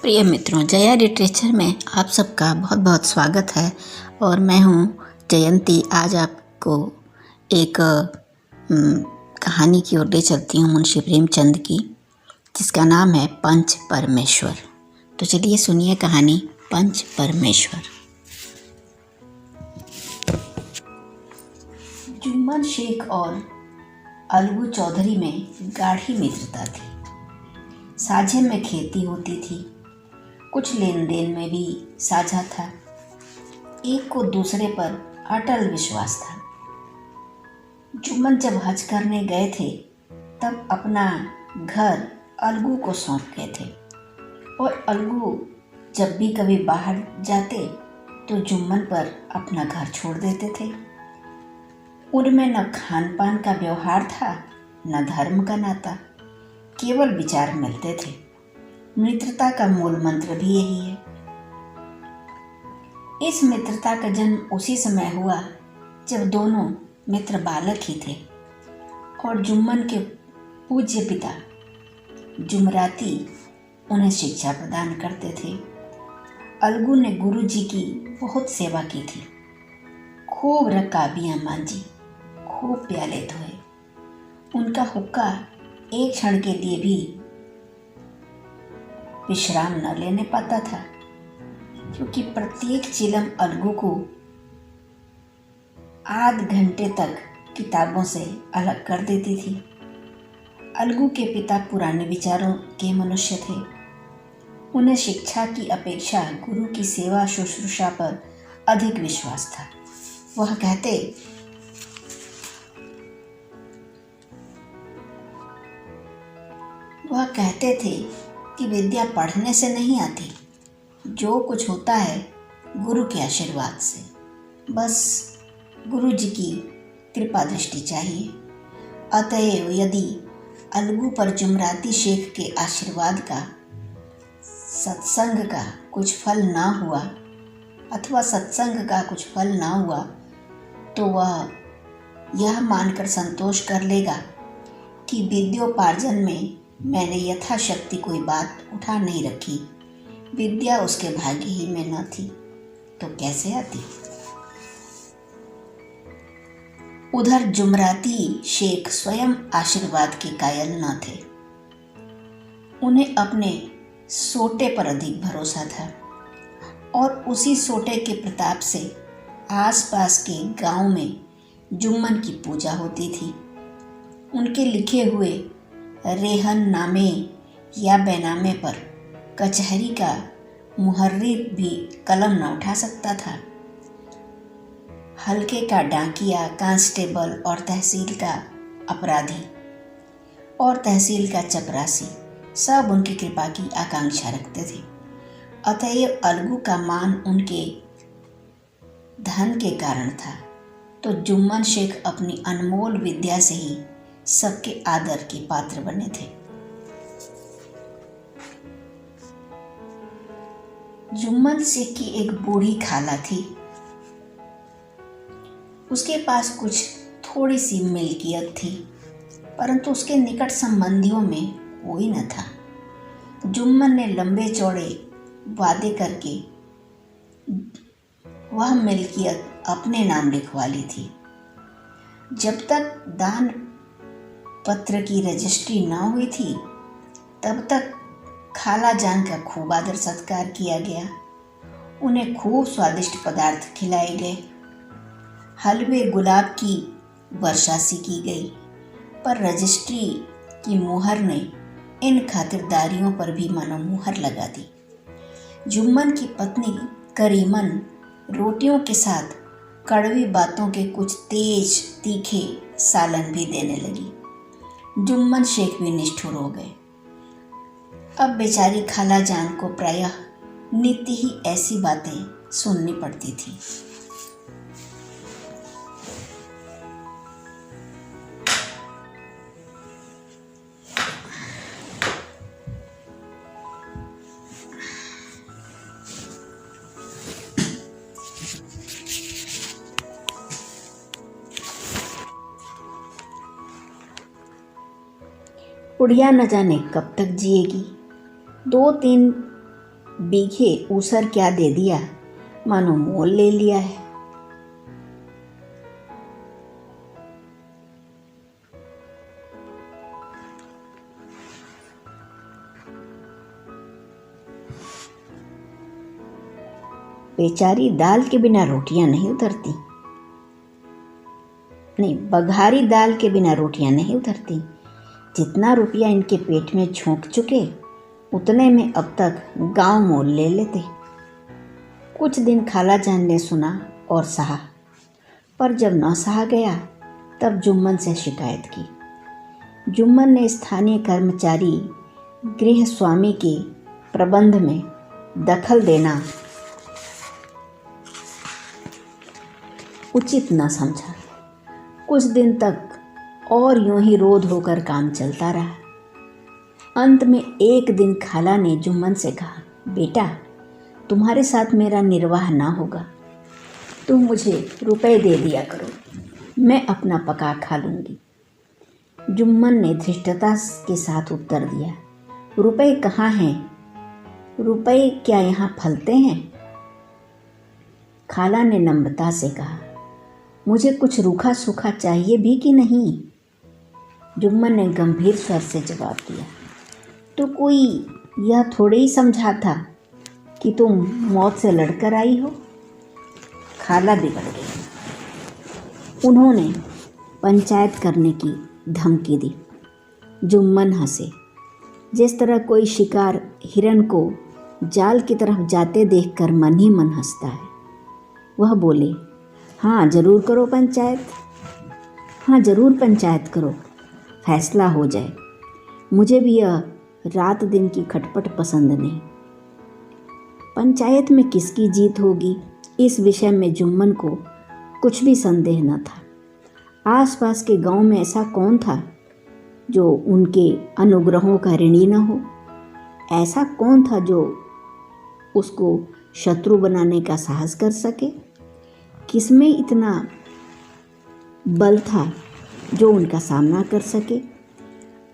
प्रिय मित्रों, जया लिटरेचर में आप सबका बहुत बहुत स्वागत है। और मैं हूँ जयंती। आज आपको एक कहानी की ओर ले चलती हूँ मुंशी प्रेमचंद की, जिसका नाम है पंच परमेश्वर। तो चलिए सुनिए कहानी पंच परमेश्वर। जुम्मन शेख और अलगू चौधरी में गाढ़ी मित्रता थी। साझे में खेती होती थी, कुछ लेन देन में भी साझा था। एक को दूसरे पर अटल विश्वास था। जुम्मन जब हज करने गए थे तब अपना घर अलगू को सौंप गए थे, और अलगू जब भी कभी बाहर जाते तो जुम्मन पर अपना घर छोड़ देते थे। उनमें न खान पान का व्यवहार था, न धर्म का नाता, केवल विचार मिलते थे। मित्रता का मूल मंत्र भी यही है। इस मित्रता का जन्म उसी समय हुआ जब दोनों मित्र बालक ही थे, और जुम्मन के पूज्य पिता जुमराती उन्हें शिक्षा प्रदान करते थे। अलगू ने गुरु जी की बहुत सेवा की थी। खूब रकाबियाँ मांजी, खूब प्याले धोए। उनका हुक्का एक क्षण के लिए भी विश्राम न लेने पाता था, क्योंकि प्रत्येक चिलम अलगू को आध घंटे तक किताबों से अलग कर देती थी। अलगू के पिता पुराने विचारों के मनुष्य थे। उन्हें शिक्षा की अपेक्षा गुरु की सेवा शुश्रूषा पर अधिक विश्वास था। वह कहते थे कि विद्या पढ़ने से नहीं आती, जो कुछ होता है गुरु के आशीर्वाद से। बस गुरु जी की कृपा दृष्टि चाहिए। अतएव यदि अलगू पर जुमराती शेख के आशीर्वाद का, सत्संग का कुछ फल ना हुआ, अथवा सत्संग का कुछ फल ना हुआ, तो वह यह मानकर संतोष कर लेगा कि विद्योपार्जन में मैंने यथाशक्ति कोई बात उठा नहीं रखी। विद्या उसके भाग्य ही में न थी तो कैसे आती। उधर जुमराती शेख स्वयं आशीर्वाद के कायल न थे। उन्हें अपने सोटे पर अधिक भरोसा था, और उसी सोटे के प्रताप से आसपास के गांव में जुम्मन की पूजा होती थी। उनके लिखे हुए रेहन नामे या बैनामे पर कचहरी का मुहर्रिर भी कलम न उठा सकता था। हल्के का डाकिया, कांस्टेबल और तहसील का अपराधी और तहसील का चपरासी सब उनकी कृपा की आकांक्षा रखते थे। अतएव अलगू का मान उनके धन के कारण था, तो जुम्मन शेख अपनी अनमोल विद्या से ही सबके आदर के पात्र बने थे। जुम्मन शेख की एक बूढ़ी खाला थी। उसके पास कुछ थोड़ी सी मिल्कियत थी, परंतु उसके निकट संबंधियों में कोई न था। जुम्मन ने लंबे चौड़े वादे करके वह मिल्कियत अपने नाम लिखवा ली थी। जब तक दान पत्र की रजिस्ट्री न हुई थी तब तक खाला जान का खूब आदर सत्कार किया गया। उन्हें खूब स्वादिष्ट पदार्थ खिलाए गए। हलवे गुलाब की वर्षासी की गई, पर रजिस्ट्री की मुहर ने इन खातिरदारियों पर भी मानो मुहर लगा दी। जुम्मन की पत्नी करीमन रोटियों के साथ कड़वी बातों के कुछ तेज तीखे सालन भी देने लगी। जुम्मन शेख भी निष्ठुर हो गए। अब बेचारी खाला जान को प्रायः नित्य ही ऐसी बातें सुननी पड़ती थी। बुढ़िया न जाने कब तक जिएगी। 2-3 बीघे ऊसर क्या दे दिया, मानो मोल ले लिया है। बेचारी दाल के बिना रोटियां नहीं उतरती, नहीं, बघारी दाल के बिना रोटियां नहीं उतरती। जितना रुपया इनके पेट में झोंक चुके, उतने में अब तक गांव मोल ले लेते। कुछ दिन खालाजान ने सुना और सहा, पर जब न सहा गया तब जुम्मन से शिकायत की। जुम्मन ने स्थानीय कर्मचारी गृह स्वामी के प्रबंध में दखल देना उचित न समझा। कुछ दिन तक और यूं ही रोध होकर काम चलता रहा। अंत में एक दिन खाला ने जुम्मन से कहा, बेटा, तुम्हारे साथ मेरा निर्वाह ना होगा, तुम मुझे रुपए दे दिया करो, मैं अपना पका खा लूँगी। जुम्मन ने धृष्टता के साथ उत्तर दिया, रुपए कहाँ हैं? रुपए क्या यहाँ फलते हैं? खाला ने नम्रता से कहा, मुझे कुछ रूखा सूखा चाहिए भी कि नहीं? जुम्मन ने गंभीर स्वर से जवाब दिया, तो कोई यह थोड़े ही समझा था कि तुम मौत से लड़कर आई हो। खाला बिगड़ गई। उन्होंने पंचायत करने की धमकी दी। जुम्मन हंसे। जिस तरह कोई शिकार हिरन को जाल की तरफ जाते देखकर मन ही मन हंसता है। वह बोले, हाँ ज़रूर करो पंचायत, हाँ ज़रूर पंचायत करो, फैसला हो जाए। मुझे भी यह रात दिन की खटपट पसंद नहीं। पंचायत में किसकी जीत होगी, इस विषय में जुम्मन को कुछ भी संदेह न था। आसपास के गांव में ऐसा कौन था जो उनके अनुग्रहों का ऋणी न हो? ऐसा कौन था जो उसको शत्रु बनाने का साहस कर सके? किसमें इतना बल था जो उनका सामना कर सके?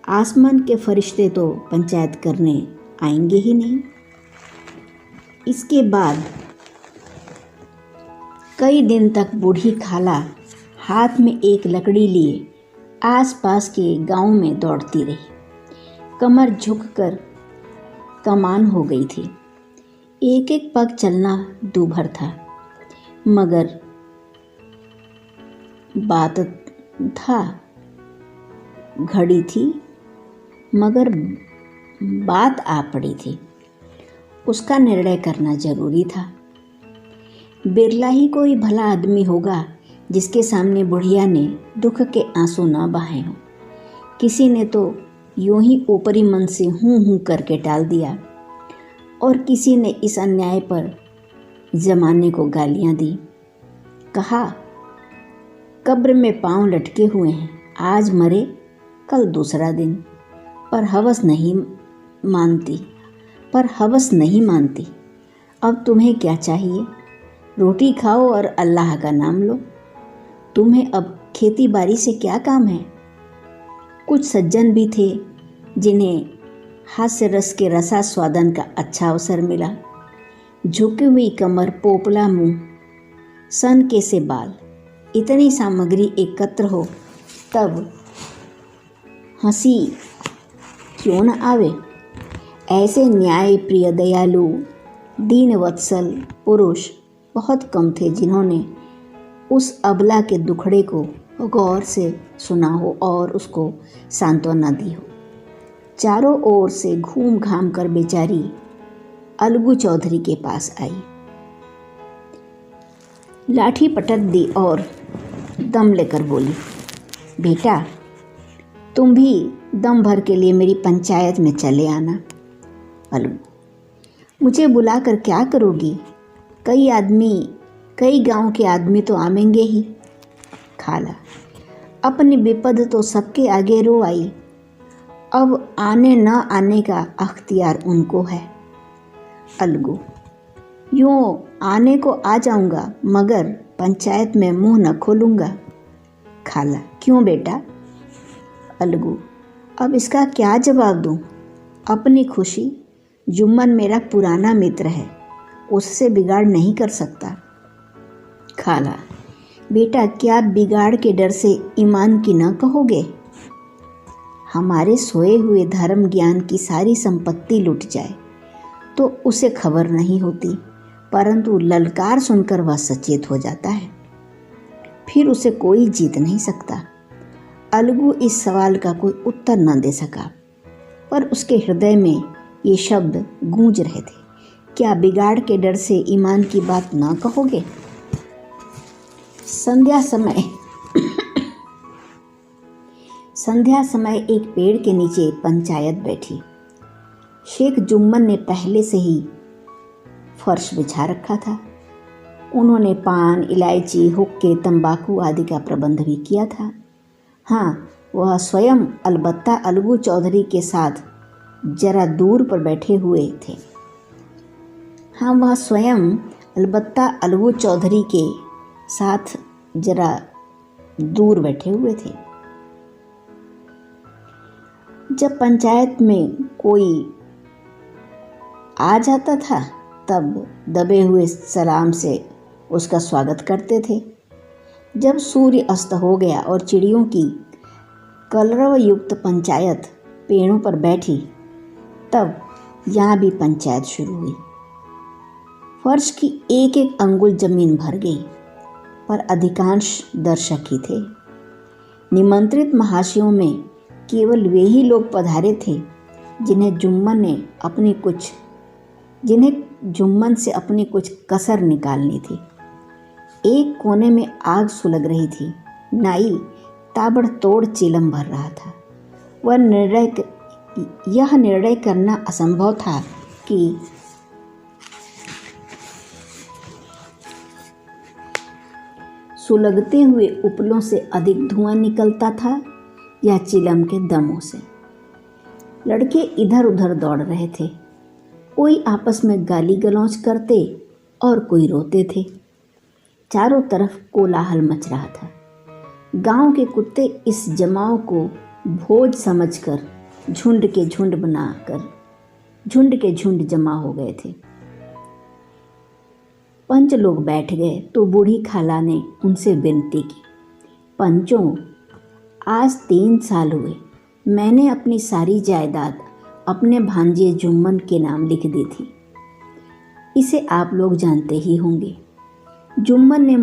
आसमान के फरिश्ते तो पंचायत करने आएंगे ही नहीं। इसके बाद कई दिन तक बूढ़ी खाला हाथ में एक लकड़ी लिए आसपास के गांव में दौड़ती रही। कमर झुककर कमान हो गई थी। एक एक पग चलना दूभर था, मगर बात था, घड़ी थी, मगर बात आ पड़ी थी। उसका निर्णय करना जरूरी था। बिरला ही कोई भला आदमी होगा जिसके सामने बुढ़िया ने दुख के आंसू न बहाए हों। किसी ने तो यूं ही ऊपरी मन से हूँ करके टाल दिया, और किसी ने इस अन्याय पर जमाने को गालियां दी। कहा, कब्र में पांव लटके हुए हैं, आज मरे कल दूसरा दिन। पर हवस नहीं मानती। अब तुम्हें क्या चाहिए? रोटी खाओ और अल्लाह का नाम लो। तुम्हें अब खेती बाड़ी से क्या काम है? कुछ सज्जन भी थे जिन्हें हास्य रस के रसास्वादन का अच्छा अवसर मिला। झुकी हुई कमर, पोपला मुंह, सन के से बाल, इतनी सामग्री एकत्र हो तब हंसी क्यों न आवे? ऐसे न्याय प्रिय, दयालु, दीन वत्सल पुरुष बहुत कम थे जिन्होंने उस अबला के दुखड़े को गौर से सुना हो और उसको सांत्वना दी हो। चारों ओर से घूम घाम कर बेचारी अलगू चौधरी के पास आई, लाठी पटक दी और दम लेकर बोली, बेटा, तुम भी दम भर के लिए मेरी पंचायत में चले आना। अलगू, मुझे बुलाकर क्या करोगी? कई गांव के आदमी तो आवेंगे ही। खाला, अपनी विपद तो सबके आगे रो आई, अब आने न आने का अख्तियार उनको है। अलगू, यूँ आने को आ जाऊंगा मगर पंचायत में मुंह न खोलूंगा। खाला, क्यों बेटा? अलगू, अब इसका क्या जवाब दूं? अपनी खुशी जुम्मन मेरा पुराना मित्र है, उससे बिगाड़ नहीं कर सकता। खाला: बेटा, क्या बिगाड़ के डर से ईमान की न कहोगे? हमारे सोए हुए धर्म ज्ञान की सारी संपत्ति लुट जाए तो उसे खबर नहीं होती, परंतु ललकार सुनकर वह सचेत हो जाता है, फिर उसे कोई जीत नहीं सकता। अलगू इस सवाल का कोई उत्तर न दे सका, पर उसके हृदय में ये शब्द गूंज रहे थे, क्या बिगाड़ के डर से ईमान की बात न कहोगे? संध्या समय एक पेड़ के नीचे पंचायत बैठी। शेख जुम्मन ने पहले से ही फर्श बिछा रखा था। उन्होंने पान, इलायची, हुक्के, तंबाकू आदि का प्रबंध भी किया था। हाँ, वह स्वयं अलबत्ता अलगू चौधरी के साथ जरा दूर पर बैठे हुए थे। जब पंचायत में कोई आ जाता था तब दबे हुए सलाम से उसका स्वागत करते थे। जब सूर्य अस्त हो गया और चिड़ियों की कलरव युक्त पंचायत पेड़ों पर बैठी, तब यहाँ भी पंचायत शुरू हुई। फर्श की एक एक अंगुल जमीन भर गई, पर अधिकांश दर्शक ही थे। निमंत्रित महाशयों में केवल वे ही लोग पधारे थे जिन्हें जुम्मन से अपनी कुछ कसर निकालनी थी। एक कोने में आग सुलग रही थी। नाई ताबड़तोड़ चिलम भर रहा था। यह निर्णय करना असंभव था कि सुलगते हुए उपलों से अधिक धुआं निकलता था या चिलम के दमों से। लड़के इधर उधर दौड़ रहे थे, कोई आपस में गाली गलौज करते और कोई रोते थे। चारों तरफ कोलाहल मच रहा था। गांव के कुत्ते इस जमाव को भोज समझकर झुंड के झुंड जमा हो गए थे। पंच लोग बैठ गए तो बूढ़ी खाला ने उनसे विनती की, पंचों, आज 3 साल हुए मैंने अपनी सारी जायदाद अपने भांजे जुम्मन के नाम लिख दी थी। इसे आप लोग जानते ही होंगे। जुम्मन ने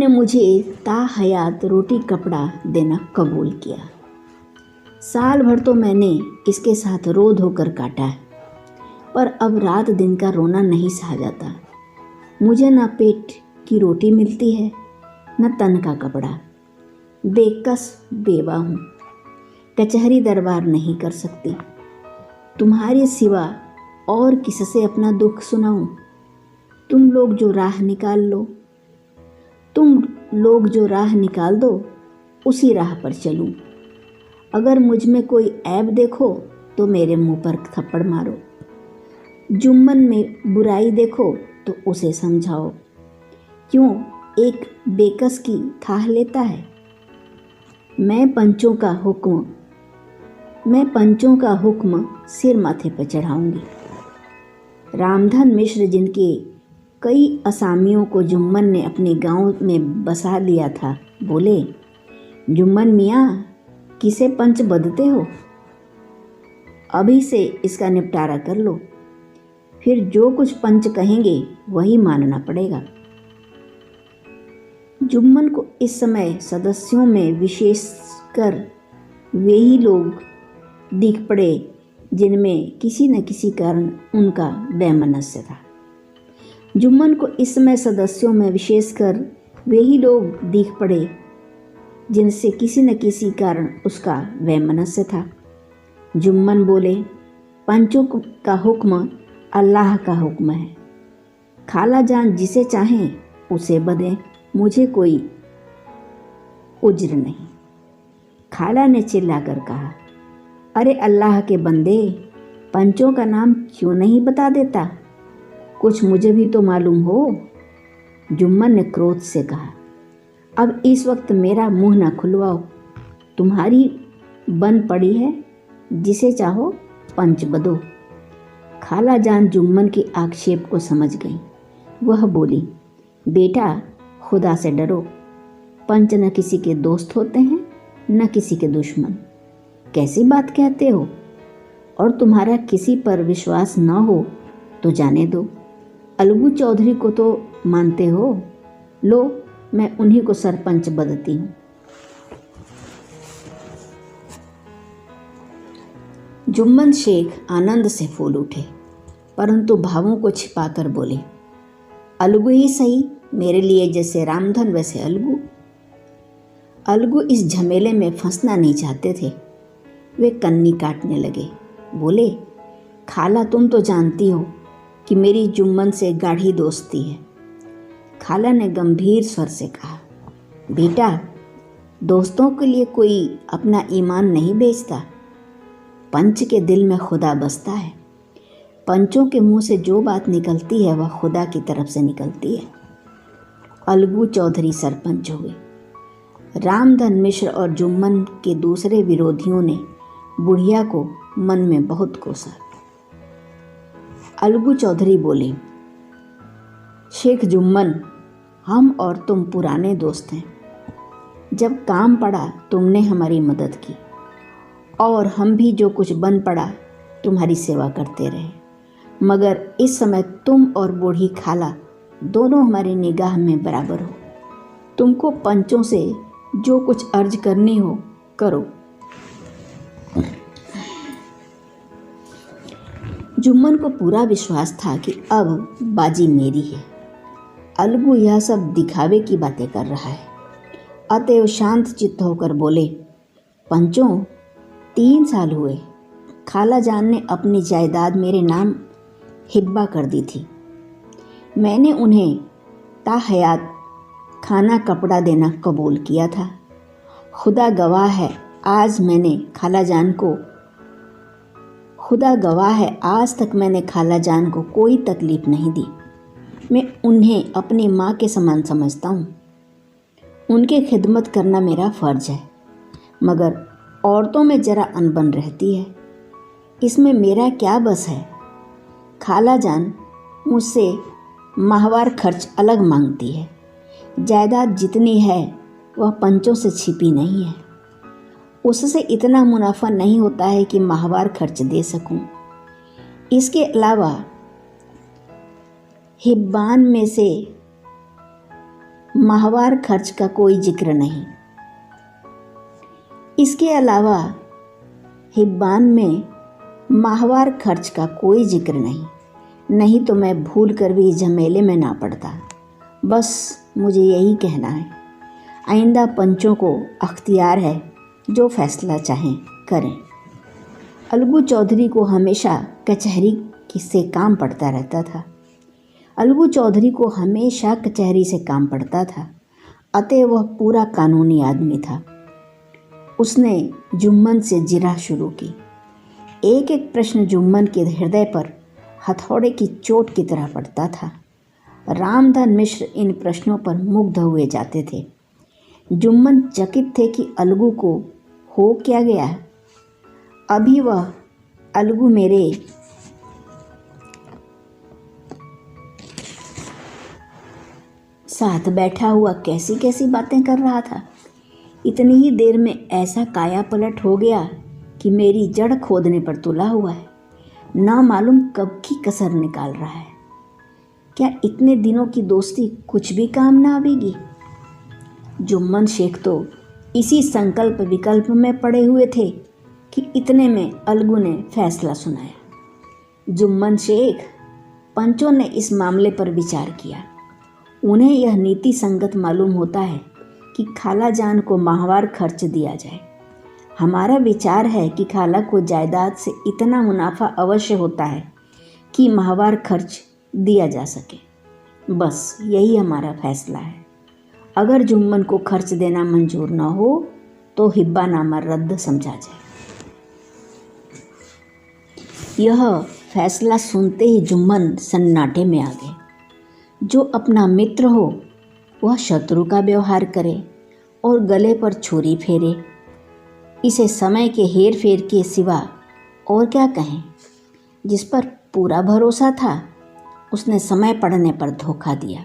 मुझे ताहयात रोटी कपड़ा देना कबूल किया। साल भर तो मैंने इसके साथ रो धोकर काटा है, पर अब रात दिन का रोना नहीं सहा जाता। मुझे न पेट की रोटी मिलती है, न तन का कपड़ा। बेकस बेवा हूँ, कचहरी दरबार नहीं कर सकती। तुम्हारे सिवा और किससे अपना दुख सुनाऊं? तुम लोग जो राह निकाल दो उसी राह पर चलूं। अगर मुझ में कोई ऐब देखो तो मेरे मुंह पर थप्पड़ मारो। जुम्मन में बुराई देखो तो उसे समझाओ। क्यों एक बेकस की थाह लेता है? मैं पंचों का हुक्म सिर माथे पर चढ़ाऊंगी। रामधन मिश्र, जिनके कई असामियों को जुम्मन ने अपने गांव में बसा लिया था, बोले, जुम्मन मियाँ, किसे पंच बदते हो? अभी से इसका निपटारा कर लो, फिर जो कुछ पंच कहेंगे वही मानना पड़ेगा। जुम्मन को इस समय सदस्यों में विशेषकर वे ही लोग दिख पड़े जिनमें किसी न किसी कारण उनका वैमनस्य था। जुम्मन को इस समय सदस्यों में विशेषकर वे ही लोग दिख पड़े जिनसे किसी न किसी कारण उसका वैमनस्य था। जुम्मन बोले, पंचों का हुक्म अल्लाह का हुक्म है। खाला जान जिसे चाहें उसे बदें, मुझे कोई उज्र नहीं। खाला ने चिल्लाकर कहा, अरे अल्लाह के बंदे, पंचों का नाम क्यों नहीं बता देता? कुछ मुझे भी तो मालूम हो। जुम्मन ने क्रोध से कहा, अब इस वक्त मेरा मुंह न खुलवाओ। तुम्हारी बन पड़ी है, जिसे चाहो पंच बदो। खाला जान जुम्मन के आक्षेप को समझ गई। वह बोली, बेटा खुदा से डरो। पंच न किसी के दोस्त होते हैं न किसी के दुश्मन। कैसी बात कहते हो? और तुम्हारा किसी पर विश्वास न हो तो जाने दो। अलगू चौधरी को तो मानते हो, लो मैं उन्हीं को सरपंच बदती हूँ। जुम्मन शेख आनंद से फूल उठे, परंतु भावों को छिपाकर बोले, अलगू ही सही, मेरे लिए जैसे रामधन वैसे अलगू। अलगू इस झमेले में फंसना नहीं चाहते थे। वे कन्नी काटने लगे। बोले, खाला तुम तो जानती हो कि मेरी जुम्मन से गाढ़ी दोस्ती है। खाला ने गंभीर स्वर से कहा, बेटा दोस्तों के लिए कोई अपना ईमान नहीं बेचता। पंच के दिल में खुदा बसता है। पंचों के मुंह से जो बात निकलती है वह खुदा की तरफ से निकलती है। अलगू चौधरी सरपंच हुए। रामधन मिश्र और जुम्मन के दूसरे विरोधियों ने बुढ़िया को मन में बहुत कोसा। अलगू चौधरी बोले, शेख जुम्मन, हम और तुम पुराने दोस्त हैं। जब काम पड़ा तुमने हमारी मदद की और हम भी जो कुछ बन पड़ा तुम्हारी सेवा करते रहे, मगर इस समय तुम और बूढ़ी खाला दोनों हमारी निगाह में बराबर हो। तुमको पंचों से जो कुछ अर्ज करनी हो करो। जुम्मन को पूरा विश्वास था कि अब बाजी मेरी है। अलगू यह सब दिखावे की बातें कर रहा है। अतएव शांत चित्त होकर बोले, पंचों 3 साल हुए खाला जान ने अपनी जायदाद मेरे नाम हिब्बा कर दी थी। मैंने उन्हें ताहयात खाना कपड़ा देना कबूल किया था। खुदा गवाह है, आज तक मैंने खाला जान को कोई तकलीफ़ नहीं दी। मैं उन्हें अपनी माँ के समान समझता हूँ। उनकी खिदमत करना मेरा फ़र्ज है, मगर औरतों में ज़रा अनबन रहती है। इसमें मेरा क्या बस है। खाला जान मुझसे माहवार खर्च अलग मांगती है। जायदाद जितनी है वह पंचों से छिपी नहीं है। उससे इतना मुनाफा नहीं होता है कि माहवार खर्च दे सकूं। इसके अलावा हिब्बान में से माहवार खर्च का कोई जिक्र नहीं। इसके अलावा हिब्बान में माहवार खर्च का कोई जिक्र नहीं तो मैं भूल कर भी इस झमेले में ना पड़ता। बस मुझे यही कहना है। आइंदा पंचों को अख्तियार है, जो फैसला चाहें करें। अलगू चौधरी को हमेशा कचहरी से काम पड़ता रहता था। अतः वह पूरा कानूनी आदमी था। उसने जुम्मन से जिरह शुरू की। एक एक प्रश्न जुम्मन के हृदय पर हथौड़े की चोट की तरह पड़ता था। रामधन मिश्र इन प्रश्नों पर मुग्ध हुए जाते थे। जुम्मन चकित थे कि अलगू को हो क्या गया है। अभी वह अलगू मेरे साथ बैठा हुआ कैसी कैसी बातें कर रहा था। इतनी ही देर में ऐसा काया पलट हो गया कि मेरी जड़ खोदने पर तुला हुआ है। ना मालूम कब की कसर निकाल रहा है। क्या इतने दिनों की दोस्ती कुछ भी काम ना आवेगी? जुम्मन शेख तो इसी संकल्प विकल्प में पड़े हुए थे कि इतने में अलगू ने फैसला सुनाया। जुम्मन शेख, पंचों ने इस मामले पर विचार किया। उन्हें यह नीति संगत मालूम होता है कि खाला जान को माहवार खर्च दिया जाए। हमारा विचार है कि खाला को जायदाद से इतना मुनाफा अवश्य होता है कि माहवार खर्च दिया जा सके। बस यही हमारा फैसला है। अगर जुम्मन को खर्च देना मंजूर न हो तो हिब्बानामा रद्द समझा जाए। यह फैसला सुनते ही जुम्मन सन्नाटे में आ गए। जो अपना मित्र हो वह शत्रु का व्यवहार करे और गले पर छुरी फेरे, इसे समय के हेर फेर के सिवा और क्या कहें। जिस पर पूरा भरोसा था उसने समय पड़ने पर धोखा दिया।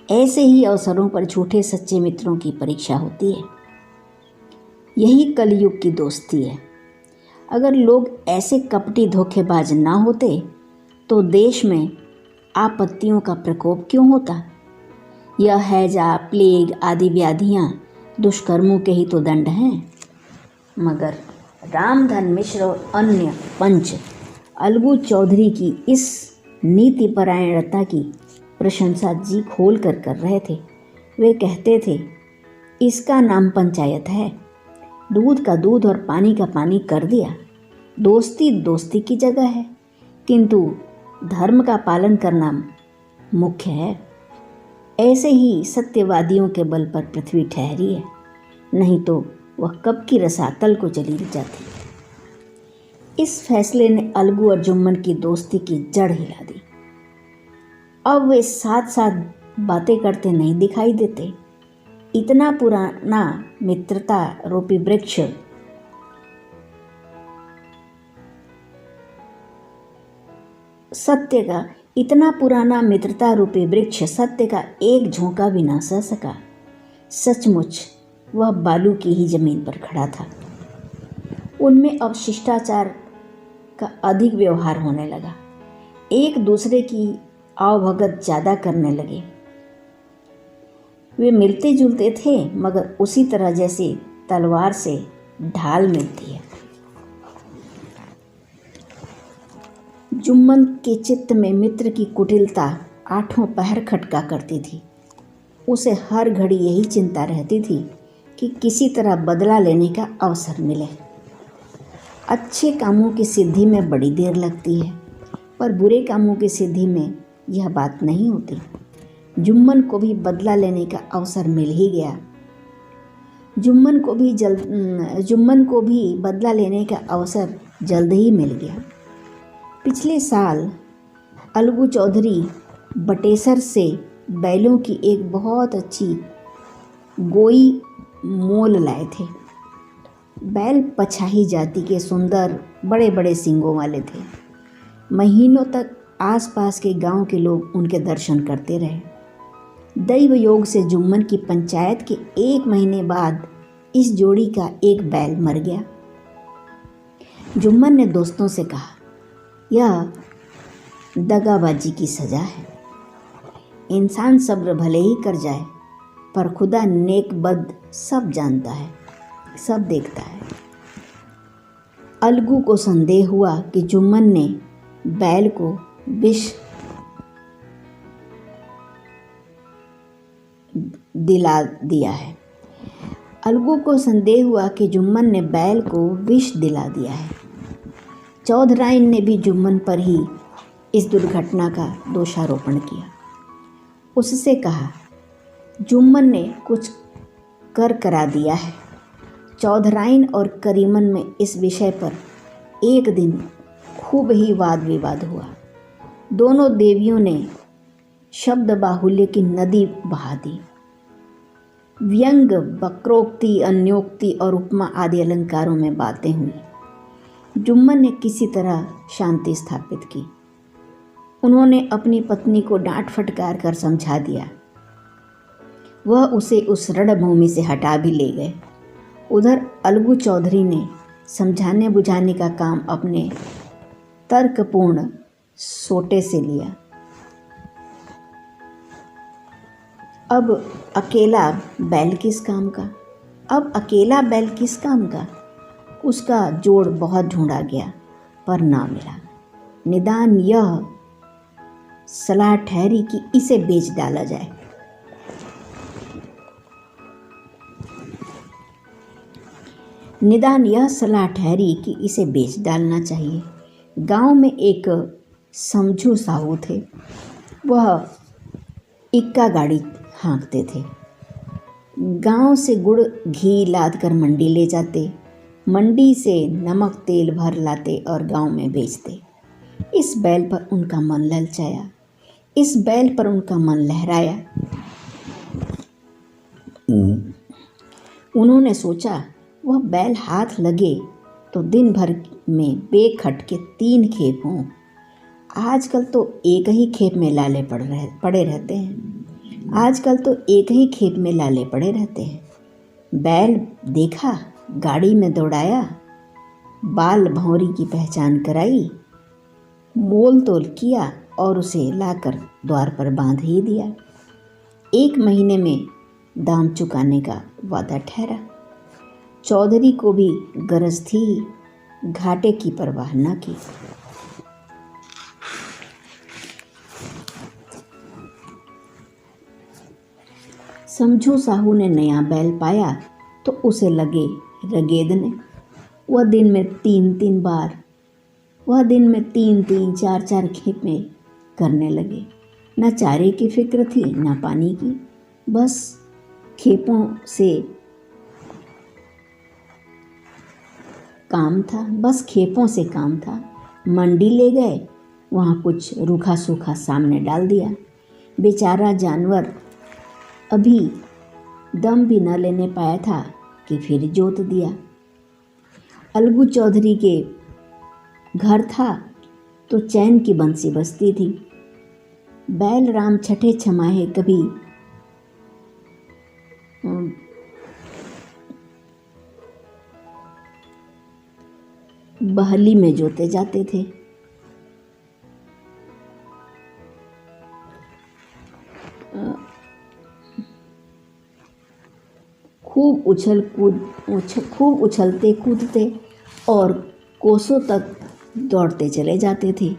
ऐसे ही अवसरों पर झूठे सच्चे मित्रों की परीक्षा होती है। यही कलयुग की दोस्ती है। अगर लोग ऐसे कपटी धोखेबाज ना होते तो देश में आपत्तियों का प्रकोप क्यों होता। यह हैजा, प्लेग आदि व्याधियाँ दुष्कर्मों के ही तो दंड हैं। मगर रामधन मिश्र और अन्य पंच अलगू चौधरी की इस नीतिपरायणता की प्रशंसा जी खोल कर रहे थे। वे कहते थे, इसका नाम पंचायत है, दूध का दूध और पानी का पानी कर दिया। दोस्ती दोस्ती की जगह है, किंतु धर्म का पालन करना मुख्य है। ऐसे ही सत्यवादियों के बल पर पृथ्वी ठहरी है, नहीं तो वह कब की रसातल को चली जाती। इस फैसले ने अलगू और जुम्मन की दोस्ती की जड़ हिला दी। अब वे साथ साथ बातें करते नहीं दिखाई देते। इतना पुराना मित्रता रूपी वृक्ष सत्य का एक झोंका भी ना सह सका। सचमुच वह बालू की ही जमीन पर खड़ा था। उनमें अब शिष्टाचार का अधिक व्यवहार होने लगा। एक दूसरे की आवभगत ज़्यादा करने लगे। वे मिलते जुलते थे, मगर उसी तरह जैसे तलवार से ढाल मिलती है। जुम्मन के चित्त में मित्र की कुटिलता आठों पहर खटका करती थी। उसे हर घड़ी यही चिंता रहती थी कि किसी तरह बदला लेने का अवसर मिले। अच्छे कामों की सिद्धि में बड़ी देर लगती है, पर बुरे कामों की सिद्धि में यह बात नहीं होती। जुम्मन को भी बदला लेने का अवसर मिल ही गया। जुम्मन को भी बदला लेने का अवसर जल्द ही मिल गया। पिछले साल अलगू चौधरी बटेसर से बैलों की एक बहुत अच्छी गोई मोल लाए थे। बैल पछाही जाति के सुंदर बड़े बड़े सींगों वाले थे। महीनों तक आसपास के गांव के लोग उनके दर्शन करते रहे। दैव योग से जुम्मन की पंचायत के 1 महीने बाद इस जोड़ी का एक बैल मर गया। जुम्मन ने दोस्तों से कहा, यह दगाबाजी की सजा है। इंसान सब्र भले ही कर जाए, पर खुदा नेक बद सब जानता है, सब देखता है। अलगू को संदेह हुआ कि जुम्मन ने बैल को विष दिला दिया है। चौधराइन ने भी जुम्मन पर ही इस दुर्घटना का दोषारोपण किया। उससे कहा, जुम्मन ने कुछ करा दिया है। चौधराइन और करीमन में इस विषय पर एक दिन खूब ही वाद विवाद हुआ। दोनों देवियों ने शब्द बाहुल्य की नदी बहा दी। व्यंग, वक्रोक्ति, अन्योक्ति और उपमा आदि अलंकारों में बातें हुई। जुम्मन ने किसी तरह शांति स्थापित की। उन्होंने अपनी पत्नी को डांट फटकार कर समझा दिया। वह उसे उस रणभूमि से हटा भी ले गए। उधर अलगू चौधरी ने समझाने बुझाने का काम अपने तर्कपूर्ण सोटे से लिया। अब अकेला बैल किस काम का? उसका जोड़ बहुत ढूंढा गया, पर ना मिला। निदान यह सलाह ठहरी कि इसे बेच डाला जाए। डालना चाहिए। गांव में एक समझू साहू थे। वह इक्का गाड़ी हाँकते थे। गांव से गुड़ घी लाद कर मंडी ले जाते, मंडी से नमक तेल भर लाते और गांव में बेचते। इस बैल पर उनका मन ललचाया। इस बैल पर उनका मन लहराया। उन्होंने सोचा वह बैल हाथ लगे तो दिन भर में बेखटके 3 खेप हों। आजकल तो एक ही खेप में लाले पड़े रहते हैं। आजकल तो एक ही खेप में लाले पड़े रहते हैं। बैल देखा, गाड़ी में दौड़ाया, बाल भौरी की पहचान कराई, मोल तोल किया और उसे लाकर द्वार पर बांध ही दिया। 1 महीने में दाम चुकाने का वादा ठहरा। चौधरी को भी गरज थी, घाटे की परवाह न की। समझू साहू ने नया बैल पाया तो उसे लगे रगेदने। वह दिन में 3-3 4-4 खेपे करने लगे। न चारे की फिक्र थी न पानी की, बस खेपों से काम था। मंडी ले गए, वहाँ कुछ रूखा सूखा सामने डाल दिया। बेचारा जानवर अभी दम भी न लेने पाया था कि फिर जोत दिया। अलगू चौधरी के घर था तो चैन की बंसी बजती थी। बैल राम छठे छमाहे कभी बहली में जोते जाते थे। खूब उछलते कूदते और कोसों तक दौड़ते चले जाते थे।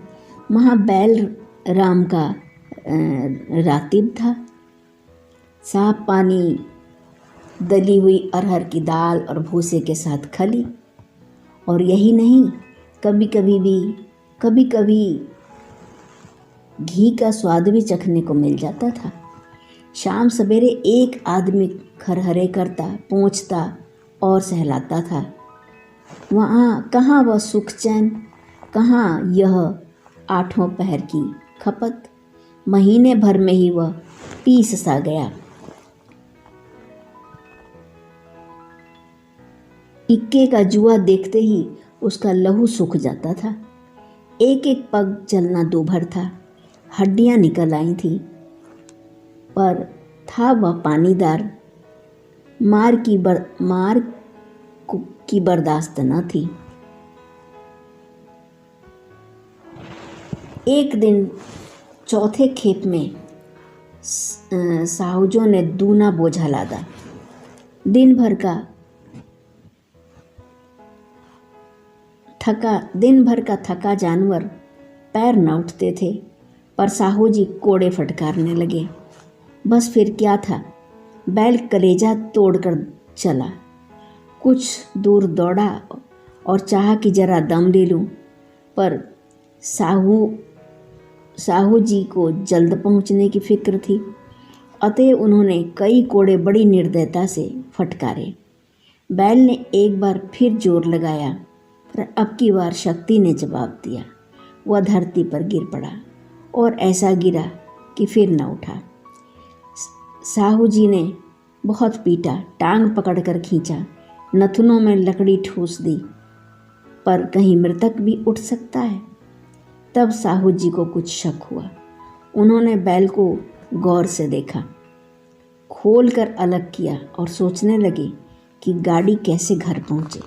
वहाँ बैल राम का रातिब था। साफ पानी, दली हुई अरहर की दाल और भूसे के साथ खली। और यही नहीं, कभी कभी घी का स्वाद भी चखने को मिल जाता था। शाम सवेरे एक आदमी खरहरे करता, पोंछता और सहलाता था। वहाँ कहाँ वह सुख चैन, कहाँ यह 8वां पहर की खपत। महीने भर में ही वह पीस सा गया। इक्के का जुआ देखते ही उसका लहू सूख जाता था। एक एक पग चलना दूभर था, हड्डियां निकल आई थी, पर था वह पानीदार। मार की बर्दाश्त न थी। एक दिन चौथे खेप में साहुजों ने दूना बोझा लादा। दिन भर का थका जानवर पैर न उठते थे, पर साहू जी कोड़े फटकारने लगे। बस फिर क्या था, बैल कलेजा तोड़कर चला। कुछ दूर दौड़ा और चाहा कि जरा दम ले लूं, पर साहू जी को जल्द पहुंचने की फिक्र थी। अतः उन्होंने कई कोड़े बड़ी निर्दयता से फटकारे। बैल ने एक बार फिर जोर लगाया, पर अब की बार शक्ति ने जवाब दिया। वह धरती पर गिर पड़ा और ऐसा गिरा कि फिर न उठा। साहू जी ने बहुत पीटा, टांग पकड़कर खींचा, नथुनों में लकड़ी ठूस दी, पर कहीं मृतक भी उठ सकता है। तब साहू जी को कुछ शक हुआ। उन्होंने बैल को गौर से देखा, खोल कर अलग किया और सोचने लगे कि गाड़ी कैसे घर पहुँचे।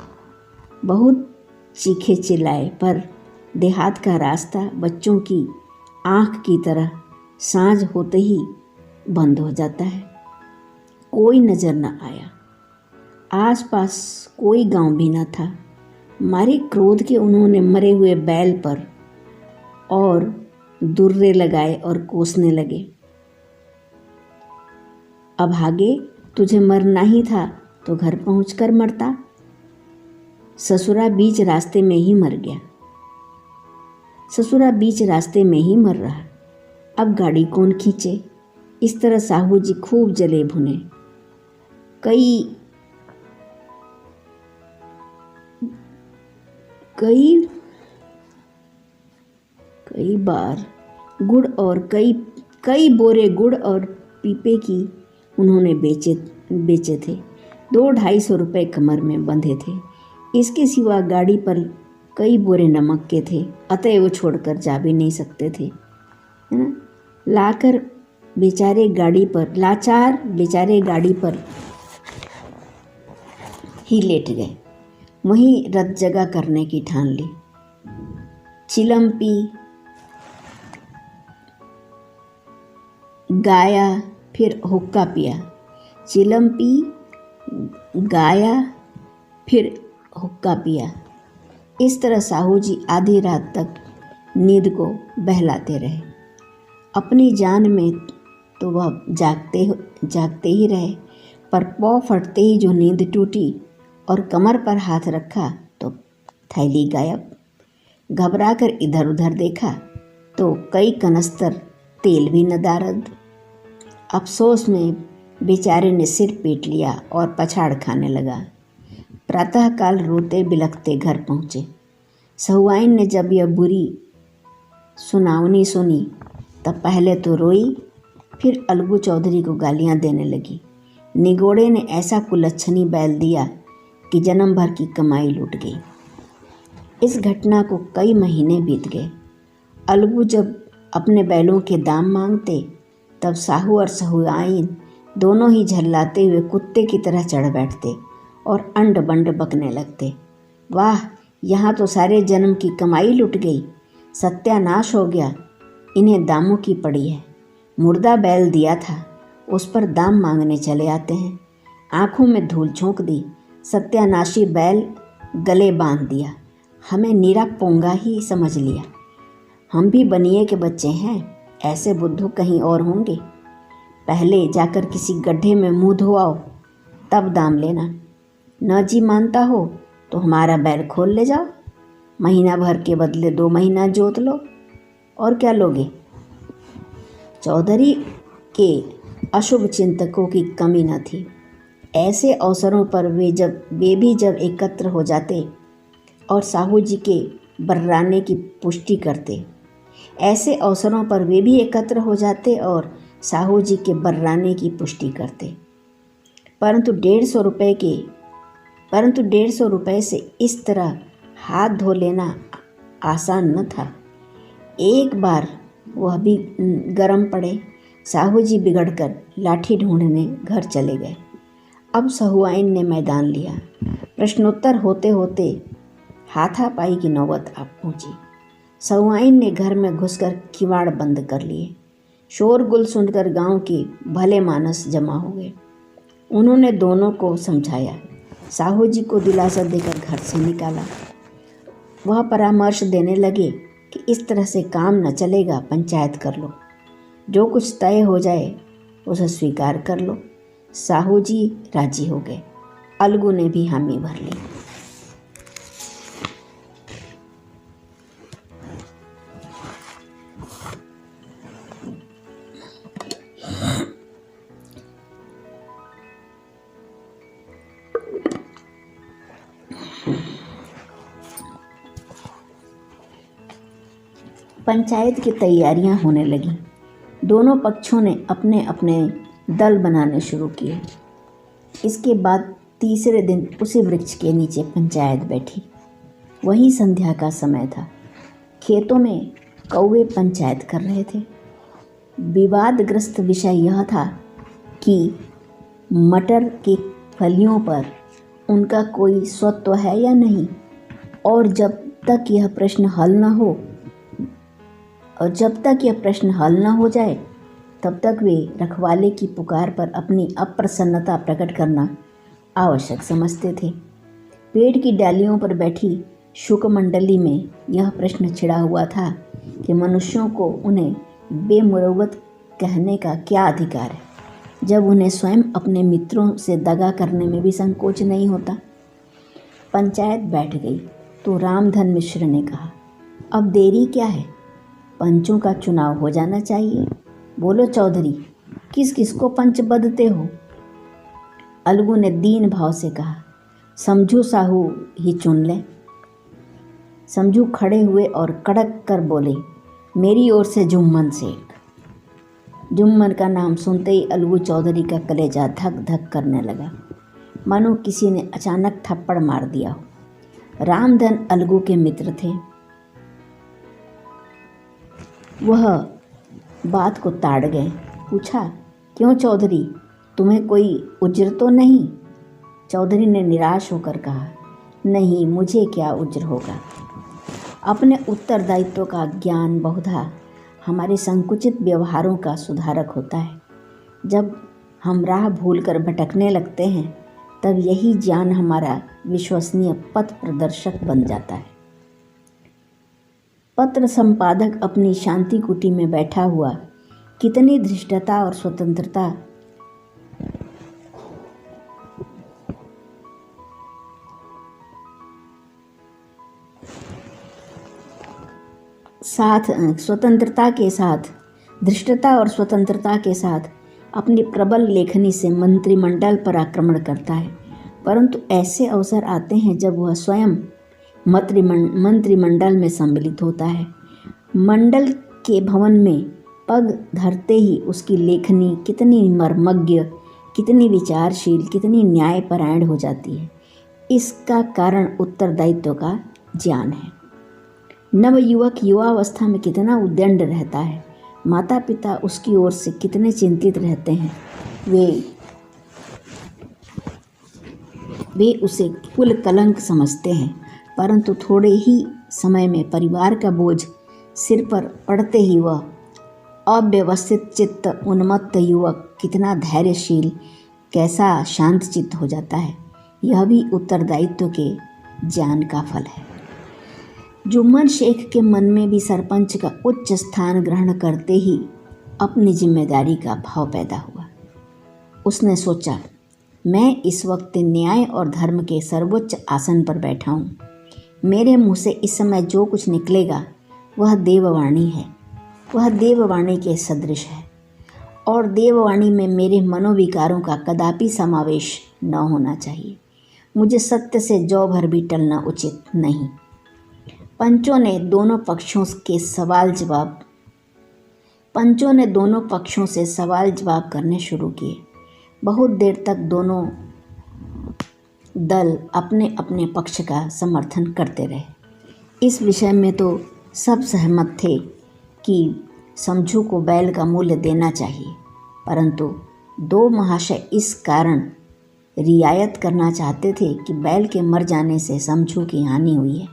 बहुत चीखे चिल्लाए, पर देहात का रास्ता बच्चों की आँख की तरह सांझ होते ही बंद हो जाता है। कोई नज़र न आया। आसपास कोई गांव भी न था। मारे क्रोध के उन्होंने मरे हुए बैल पर और दुर्रे लगाए और कोसने लगे। अब आगे तुझे मरना ही था तो घर पहुंचकर मरता। ससुरा बीच रास्ते में ही मर गया। ससुरा बीच रास्ते में ही मर रहा, अब गाड़ी कौन खींचे। इस तरह साहू जी खूब जले भुने। कई बार गुड़ और कई कई बोरे गुड़ और पीपे की उन्होंने बेचे थे। 200-250 रुपये कमर में बंधे थे। इसके सिवा गाड़ी पर कई बोरे नमक के थे, अतः वो छोड़कर जा भी नहीं सकते थे, है ना। लाचार बेचारे गाड़ी पर ही लेट गए। वहीं रत जगह करने की ठान ली। चिलम पी, गाया, फिर हुक्का पिया। चिलम पी, गाया, फिर हुक्का पिया। इस तरह साहू जी आधी रात तक नींद को बहलाते रहे। अपनी जान में तो वह जागते ही रहे, पर पौ फटते ही जो नींद टूटी और कमर पर हाथ रखा तो थैली गायब। घबराकर इधर उधर देखा तो कई कनस्तर तेल भी नदारद। अफसोस में बेचारे ने सिर पीट लिया और पछाड़ खाने लगा। प्रातःकाल रोते बिलखते घर पहुँचे। सहुआइन ने जब यह बुरी सुनावनी सुनी तब पहले तो रोई, फिर अलगू चौधरी को गालियाँ देने लगी। निगोड़े ने ऐसा कुलच्छनी बैल दिया कि जन्म भर की कमाई लूट गई। इस घटना को कई महीने बीत गए। अलगू जब अपने बैलों के दाम मांगते तब साहू और सहुआइन दोनों ही झल्लाते हुए कुत्ते की तरह चढ़ बैठते और अंड बंड बकने लगते। वाह, यहाँ तो सारे जन्म की कमाई लुट गई, सत्यानाश हो गया, इन्हें दामों की पड़ी है। मुर्दा बैल दिया था, उस पर दाम मांगने चले आते हैं। आँखों में धूल झोंक दी, सत्यानाशी बैल गले बांध दिया, हमें नीरा पोंगा ही समझ लिया। हम भी बनिए के बच्चे हैं, ऐसे बुद्धू कहीं और होंगे। पहले जाकर किसी गड्ढे में मुंह धोआओ, तब दाम लेना। न जी मानता हो तो हमारा बैल खोल ले जाओ, महीना भर के बदले 2 महीना जोत लो, और क्या लोगे। चौधरी के अशुभ चिंतकों की कमी न थी। ऐसे अवसरों पर वे भी जब एकत्र हो जाते और साहू जी के बर्राने की पुष्टि करते, परंतु 150 रुपये से इस तरह हाथ धो लेना आसान न था। एक बार वह भी गरम पड़े, साहू जी बिगड़कर लाठी ढूंढने घर चले गए। अब सहुआइन ने मैदान लिया। प्रश्नोत्तर होते होते हाथापाई की नौबत आ पहुंची। सहुआइन ने घर में घुसकर किवाड़ बंद कर लिए। शोरगुल सुनकर गांव के भले मानस जमा हो गए। उन्होंने दोनों को समझाया, साहू जी को दिलासा देकर घर से निकाला। वह परामर्श देने लगे कि इस तरह से काम न चलेगा, पंचायत कर लो, जो कुछ तय हो जाए उसे स्वीकार कर लो। साहू जी राजी हो गए। अलगू ने भी हामी भर ली। पंचायत की तैयारियां होने लगीं। दोनों पक्षों ने अपने अपने दल बनाने शुरू किए। इसके बाद तीसरे दिन उसी वृक्ष के नीचे पंचायत बैठी। वही संध्या का समय था। खेतों में कौवे पंचायत कर रहे थे। विवादग्रस्त विषय यह था कि मटर की फलियों पर उनका कोई स्वत्व है या नहीं, और जब तक यह प्रश्न हल न हो जाए तब तक वे रखवाले की पुकार पर अपनी अप्रसन्नता प्रकट करना आवश्यक समझते थे। पेड़ की डालियों पर बैठी शुकमंडली में यह प्रश्न छिड़ा हुआ था कि मनुष्यों को उन्हें बेमुरौवत कहने का क्या अधिकार है, जब उन्हें स्वयं अपने मित्रों से दगा करने में भी संकोच नहीं होता। पंचायत बैठ गई तो रामधन मिश्र ने कहा, अब देरी क्या है, पंचों का चुनाव हो जाना चाहिए। बोलो चौधरी, किस किस को पंच बदते हो। अलगू ने दीन भाव से कहा, समझू साहू ही चुन ले। समझू खड़े हुए और कड़क कर बोले, मेरी ओर से जुम्मन सेठ। जुम्मन का नाम सुनते ही अलगू चौधरी का कलेजा धक धक करने लगा, मानो किसी ने अचानक थप्पड़ मार दिया हो। रामधन अलगू के मित्र थे। वह बात को ताड़ गए। पूछा, क्यों चौधरी, तुम्हें कोई उज्र तो नहीं? चौधरी ने निराश होकर कहा, नहीं, मुझे क्या उज्र होगा। अपने उत्तरदायित्व का ज्ञान बहुधा हमारे संकुचित व्यवहारों का सुधारक होता है। जब हम राह भूलकर भटकने लगते हैं तब यही ज्ञान हमारा विश्वसनीय पथ प्रदर्शक बन जाता है। पत्र संपादक अपनी शांति कुटी में बैठा हुआ कितनी धृष्टता और स्वतंत्रता धृष्टता और स्वतंत्रता के साथ अपनी प्रबल लेखनी से मंत्रिमंडल पर आक्रमण करता है, परंतु ऐसे अवसर आते हैं जब वह स्वयं मंत्रिमंडल में सम्मिलित होता है। मंडल के भवन में पग धरते ही उसकी लेखनी कितनी मर्मज्ञ, कितनी विचारशील, कितनी न्यायपरायण हो जाती है। इसका कारण उत्तरदायित्व का ज्ञान है। नवयुवक युवावस्था में कितना उद्दंड रहता है, माता पिता उसकी ओर से कितने चिंतित रहते हैं। वे उसे कुल कलंक समझते हैं, परंतु थोड़े ही समय में परिवार का बोझ सिर पर पड़ते ही वह अव्यवस्थित चित्त उन्मत्त युवक कितना धैर्यशील, कैसा शांत चित्त हो जाता है। यह भी उत्तरदायित्व के ज्ञान का फल है। जुम्मन शेख के मन में भी सरपंच का उच्च स्थान ग्रहण करते ही अपनी जिम्मेदारी का भाव पैदा हुआ। उसने सोचा, मैं इस वक्त न्याय और धर्म के सर्वोच्च आसन पर बैठा हूँ। मेरे मुँह से इस समय जो कुछ निकलेगा वह देववाणी है, वह देववाणी के सदृश है, और देववाणी में मेरे मनोविकारों का कदापि समावेश न होना चाहिए। मुझे सत्य से जौ भर भी टलना उचित नहीं। पंचों ने दोनों पक्षों से सवाल जवाब करने शुरू किए। बहुत देर तक दोनों दल अपने अपने पक्ष का समर्थन करते रहे। इस विषय में तो सब सहमत थे कि समझू को बैल का मूल्य देना चाहिए, परंतु दो महाशय इस कारण रियायत करना चाहते थे कि बैल के मर जाने से समझू की हानि हुई है।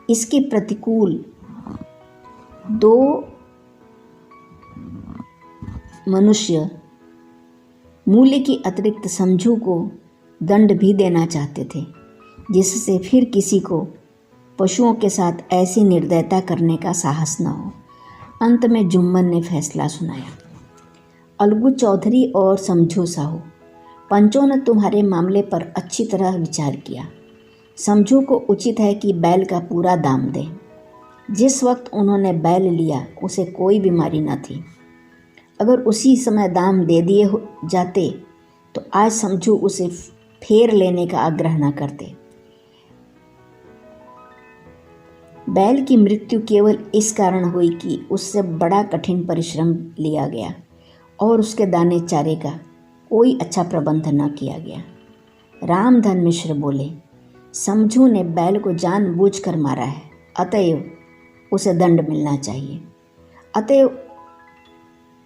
इसके प्रतिकूल दो मनुष्य मूल्य की अतिरिक्त समझू को दंड भी देना चाहते थे, जिससे फिर किसी को पशुओं के साथ ऐसी निर्दयता करने का साहस न हो। अंत में जुम्मन ने फैसला सुनाया, अलगू चौधरी और समझू साहू, पंचों ने तुम्हारे मामले पर अच्छी तरह विचार किया। समझू को उचित है कि बैल का पूरा दाम दे। जिस वक्त उन्होंने बैल लिया उसे कोई बीमारी न थी। अगर उसी समय दाम दे दिए जाते तो आज समझू उसे फेर लेने का आग्रह न करते। बैल की मृत्यु केवल इस कारण हुई कि उससे बड़ा कठिन परिश्रम लिया गया और उसके दाने चारे का कोई अच्छा प्रबंध न किया गया। रामधन मिश्र बोले, समझू ने बैल को जानबूझकर मारा है, अतएव उसे दंड मिलना चाहिए, अतएव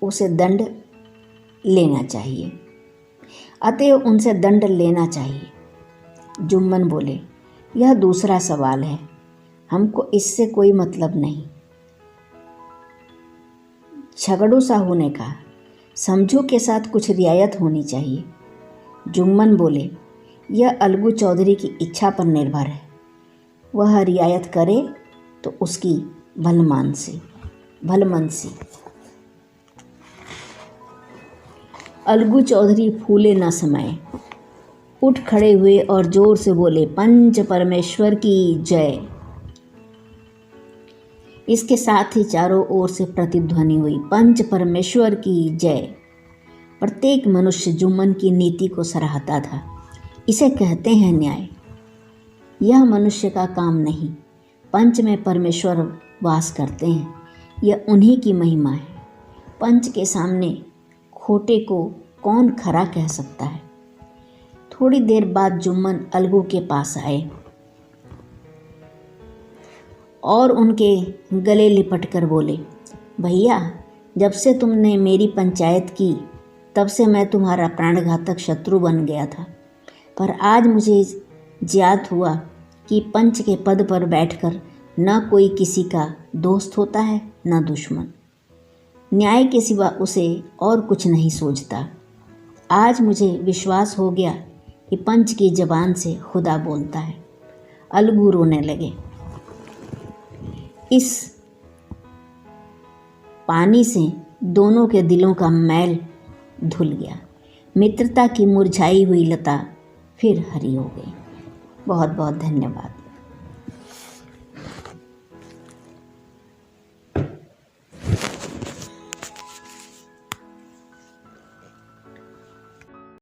उसे दंड लेना चाहिए, अतएव उनसे दंड लेना चाहिए। जुम्मन बोले, यह दूसरा सवाल है, हमको इससे कोई मतलब नहीं। झगड़ू साहू ने कहा, समझू के साथ कुछ रियायत होनी चाहिए। जुम्मन बोले, यह अलगू चौधरी की इच्छा पर निर्भर है। वह रियायत करे तो उसकी भलमनसी। अलगू चौधरी फूले न समाये, उठ खड़े हुए और जोर से बोले, पंच परमेश्वर की जय। इसके साथ ही चारों ओर से प्रतिध्वनि हुई, पंच परमेश्वर की जय। प्रत्येक मनुष्य जुम्मन की नीति को सराहता था। इसे कहते हैं न्याय। यह मनुष्य का काम नहीं, पंच में परमेश्वर वास करते हैं, यह उन्हीं की महिमा है। पंच के सामने खोटे को कौन खरा कह सकता है। थोड़ी देर बाद जुम्मन अलगू के पास आए और उनके गले लिपट कर बोले, भैया, जब से तुमने मेरी पंचायत की तब से मैं तुम्हारा प्राणघातक शत्रु बन गया था, पर आज मुझे ज्ञात हुआ कि पंच के पद पर बैठकर न कोई किसी का दोस्त होता है न दुश्मन। न्याय के सिवा उसे और कुछ नहीं सूझता। आज मुझे विश्वास हो गया कि पंच की जबान से खुदा बोलता है। अलगू रोने लगे। इस पानी से दोनों के दिलों का मैल धुल गया। मित्रता की मुरझाई हुई लता फिर हरी हो गई। बहुत बहुत धन्यवाद।